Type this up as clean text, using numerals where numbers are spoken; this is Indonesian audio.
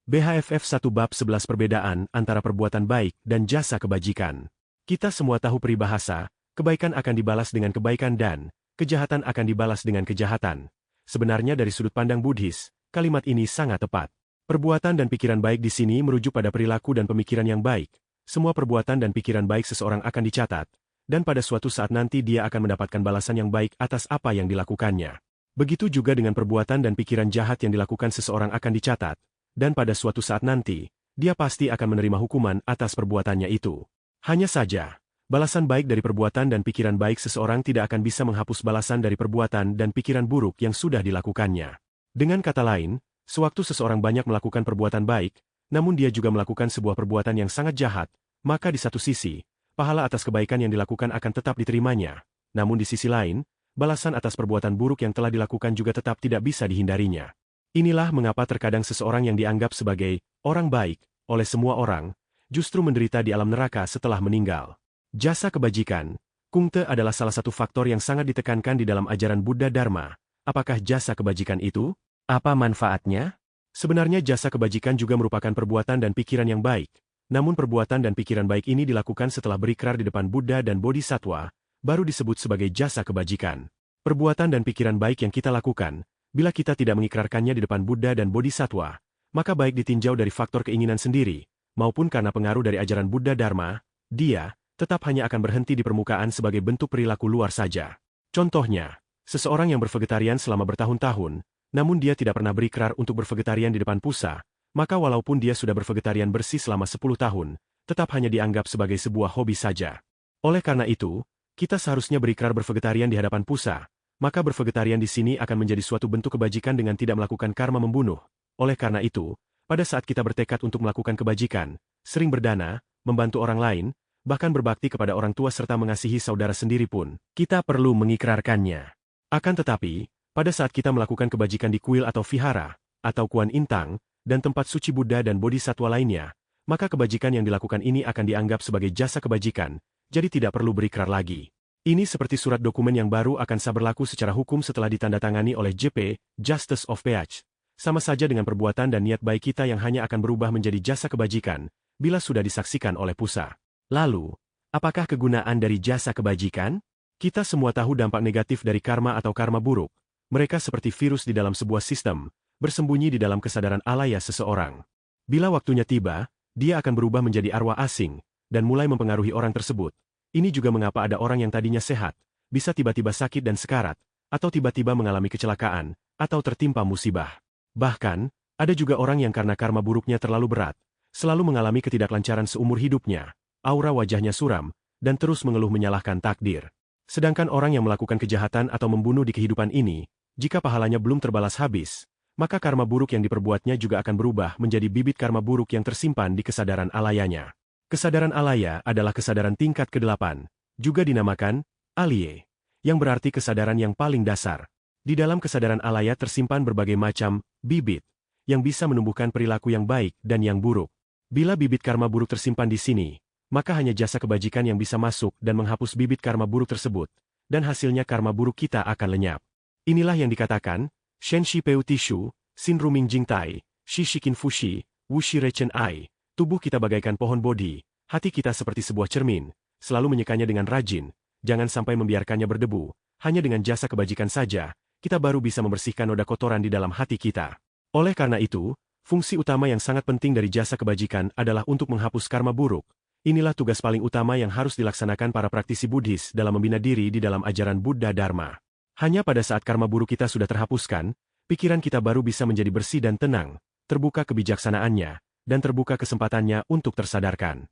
BHFF 1 Bab 11 Perbedaan antara perbuatan baik dan jasa kebajikan. Kita semua tahu peribahasa, kebaikan akan dibalas dengan kebaikan dan kejahatan akan dibalas dengan kejahatan. Sebenarnya dari sudut pandang Buddhis, kalimat ini sangat tepat. Perbuatan dan pikiran baik di sini merujuk pada perilaku dan pemikiran yang baik. Semua perbuatan dan pikiran baik seseorang akan dicatat, dan pada suatu saat nanti dia akan mendapatkan balasan yang baik atas apa yang dilakukannya. Begitu juga dengan perbuatan dan pikiran jahat yang dilakukan seseorang akan dicatat, dan pada suatu saat nanti, dia pasti akan menerima hukuman atas perbuatannya itu. Hanya saja, balasan baik dari perbuatan dan pikiran baik seseorang tidak akan bisa menghapus balasan dari perbuatan dan pikiran buruk yang sudah dilakukannya. Dengan kata lain, sewaktu seseorang banyak melakukan perbuatan baik, namun dia juga melakukan sebuah perbuatan yang sangat jahat, maka di satu sisi, pahala atas kebaikan yang dilakukan akan tetap diterimanya. Namun di sisi lain, balasan atas perbuatan buruk yang telah dilakukan juga tetap tidak bisa dihindarinya. Inilah mengapa terkadang seseorang yang dianggap sebagai orang baik oleh semua orang, justru menderita di alam neraka setelah meninggal. Jasa kebajikan, kungte adalah salah satu faktor yang sangat ditekankan di dalam ajaran Buddha Dharma. Apakah jasa kebajikan itu? Apa manfaatnya? Sebenarnya jasa kebajikan juga merupakan perbuatan dan pikiran yang baik. Namun perbuatan dan pikiran baik ini dilakukan setelah berikrar di depan Buddha dan Bodhisattva, baru disebut sebagai jasa kebajikan. Perbuatan dan pikiran baik yang kita lakukan, bila kita tidak mengikrarkannya di depan Buddha dan Bodhisattva, maka baik ditinjau dari faktor keinginan sendiri, maupun karena pengaruh dari ajaran Buddha Dharma, dia tetap hanya akan berhenti di permukaan sebagai bentuk perilaku luar saja. Contohnya, seseorang yang bervegetarian selama bertahun-tahun, namun dia tidak pernah berikrar untuk bervegetarian di depan pusa, maka walaupun dia sudah bervegetarian bersih selama 10 tahun, tetap hanya dianggap sebagai sebuah hobi saja. Oleh karena itu, kita seharusnya berikrar bervegetarian di hadapan pusa. Maka bervegetarian di sini akan menjadi suatu bentuk kebajikan dengan tidak melakukan karma membunuh. Oleh karena itu, pada saat kita bertekad untuk melakukan kebajikan, sering berdana, membantu orang lain, bahkan berbakti kepada orang tua serta mengasihi saudara sendiri pun, kita perlu mengikrarkannya. Akan tetapi, pada saat kita melakukan kebajikan di kuil atau vihara, atau Kuan Intang, dan tempat suci Buddha dan Bodhisattva lainnya, maka kebajikan yang dilakukan ini akan dianggap sebagai jasa kebajikan, jadi tidak perlu berikrar lagi. Ini seperti surat dokumen yang baru akan sah berlaku secara hukum setelah ditandatangani oleh JP, Justice of Peach. Sama saja dengan perbuatan dan niat baik kita yang hanya akan berubah menjadi jasa kebajikan, bila sudah disaksikan oleh pusa. Lalu, apakah kegunaan dari jasa kebajikan? Kita semua tahu dampak negatif dari karma atau karma buruk. Mereka seperti virus di dalam sebuah sistem, bersembunyi di dalam kesadaran alaya seseorang. Bila waktunya tiba, dia akan berubah menjadi arwah asing, dan mulai mempengaruhi orang tersebut. Ini juga mengapa ada orang yang tadinya sehat, bisa tiba-tiba sakit dan sekarat, atau tiba-tiba mengalami kecelakaan, atau tertimpa musibah. Bahkan, ada juga orang yang karena karma buruknya terlalu berat, selalu mengalami ketidaklancaran seumur hidupnya, aura wajahnya suram, dan terus mengeluh menyalahkan takdir. Sedangkan orang yang melakukan kejahatan atau membunuh di kehidupan ini, jika pahalanya belum terbalas habis, maka karma buruk yang diperbuatnya juga akan berubah menjadi bibit karma buruk yang tersimpan di kesadaran alayanya. Kesadaran alaya adalah kesadaran tingkat ke-8, juga dinamakan alie, yang berarti kesadaran yang paling dasar. Di dalam kesadaran alaya tersimpan berbagai macam bibit, yang bisa menumbuhkan perilaku yang baik dan yang buruk. Bila bibit karma buruk tersimpan di sini, maka hanya jasa kebajikan yang bisa masuk dan menghapus bibit karma buruk tersebut, dan hasilnya karma buruk kita akan lenyap. Inilah yang dikatakan, Shen Shi Peu Tishu, Sin Ruming Jing Tai, Shi Shikin Fushi, Wu Shi Rechen Ai. Tubuh kita bagaikan pohon bodhi, hati kita seperti sebuah cermin, selalu menyekanya dengan rajin, jangan sampai membiarkannya berdebu, hanya dengan jasa kebajikan saja, kita baru bisa membersihkan noda kotoran di dalam hati kita. Oleh karena itu, fungsi utama yang sangat penting dari jasa kebajikan adalah untuk menghapus karma buruk. Inilah tugas paling utama yang harus dilaksanakan para praktisi Buddhis dalam membina diri di dalam ajaran Buddha Dharma. Hanya pada saat karma buruk kita sudah terhapuskan, pikiran kita baru bisa menjadi bersih dan tenang, terbuka kebijaksanaannya, dan terbuka kesempatannya untuk tersadarkan.